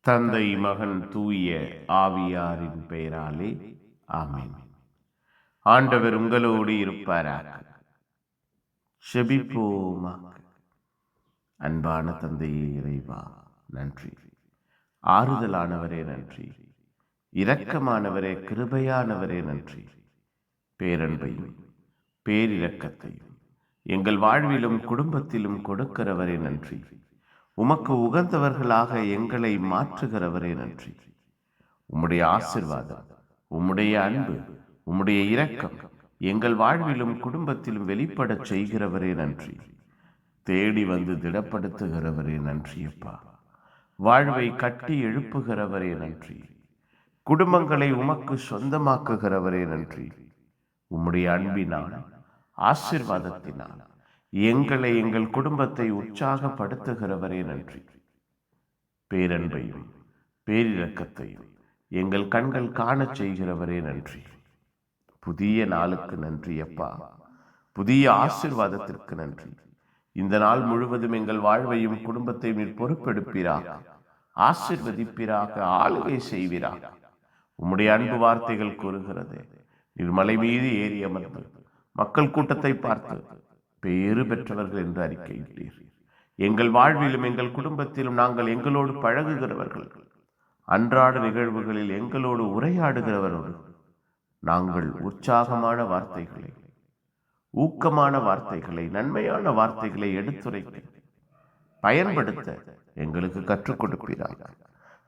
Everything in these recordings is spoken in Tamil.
தந்தை மகன் தூய ஆவியாரின் பெயராலே ஆமென். ஆண்டவர் உங்களோடு இருப்பாராக. செபிப்போமாக. அன்பான தந்தையே இறைவா, நன்றி. ஆறுதலானவரே நன்றி. இரக்கமானவரே, கிருபையானவரே நன்றி. பேரன்பையும் பேரிரக்கத்தையும் எங்கள் வாழ்விலும் குடும்பத்திலும் கொடுக்கிறவரே நன்றி. உமக்கு உகந்தவர்களாக எங்களை மாற்றுகிறவரே நன்றி. உம்முடைய ஆசீர்வாதம், உம்முடைய அன்பு, உம்முடைய இரக்கம் எங்கள் வாழ்விலும் குடும்பத்திலும் வெளிப்படச் செய்கிறவரே நன்றி. தேடி வந்து திடப்படுத்துகிறவரே நன்றி அப்பா. வாழ்வை கட்டி எழுப்புகிறவரே நன்றி. குடும்பங்களை உமக்கு சொந்தமாக்குகிறவரே நன்றி. உம்முடைய அன்பினால், ஆசீர்வாதத்தினால் எங்களை, எங்கள் குடும்பத்தை உற்சாகப்படுத்துகிறவரே நன்றி. பேரன்பையும் பேரிரக்கத்தையும் எங்கள் கண்கள் காணச் செய்கிறவரே நன்றி. புதிய நாளுக்கு நன்றி அப்பா. புதிய ஆசீர்வாதத்திற்கு நன்றி. இந்த நாள் முழுவதும் எங்கள் வாழ்வையும் குடும்பத்தையும் நீர் பொறுப்பெடுப்பீராக, ஆசீர்வதிப்பீராக, ஆளுகை செய்வீராக. உம்முடைய அன்பு வார்த்தைகள் கூறுகிறது, நீர் மலை மீது ஏறி அமர்ந்து மக்கள் கூட்டத்தை பார்த்து பேறு பெற்றவர்கள் என்று அறிக்கையிட்டீர். எங்கள் வாழ்விலும் எங்கள் குடும்பத்திலும் நாங்கள் எங்களோடு பழகுகிறவர்கள், அன்றாட நிகழ்வுகளில் எங்களோடு உரையாடுகிறவர்கள், நாங்கள் உற்சாகமான வார்த்தைகளை, ஊக்கமான வார்த்தைகளை, நன்மையான வார்த்தைகளை எடுத்துரைக்க பயன்படுத்த எங்களுக்கு கற்றுக் கொடுப்பீராக.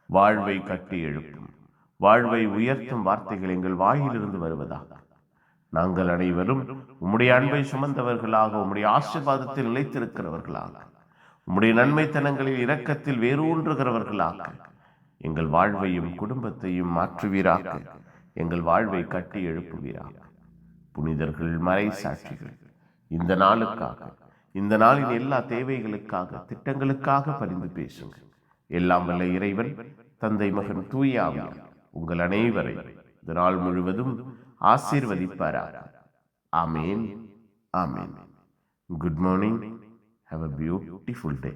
வாழ்வை கட்டி எழுப்பும், வாழ்வை உயர்த்தும் வார்த்தைகள் எங்கள் வாயிலிருந்து வருவதாக. நாங்கள் அனைவரும் உம்முடைய அன்பை சுமந்தவர்களாக, உம்முடைய ஆசீர்வாதத்தில் நிலைத்திருக்கிறவர்களாக, உம்முடைய நன்மைத்தனங்களில் இரக்கத்தில் வேரூன்றுகிறவர்களாக எங்கள் வாழ்வையும் குடும்பத்தையும் மாற்றுவீராக. எங்கள் வாழ்வை கட்டி எழுப்புவீராக. புனிதர்கள், மறை சாட்சிகள் இந்த நாளுக்காக, இந்த நாளின் எல்லா தேவைகளுக்காக, திட்டங்களுக்காக பரிந்து பேசுங்கள். எல்லாம் வல்ல இறைவன், தந்தை மகன் தூய ஆவியார் உங்கள் அனைவரை இந்த நாள் முழுவதும் ஆசீர்வதிப்பாராக. ஆமேன், ஆமேன். Good morning. Have a beautiful day.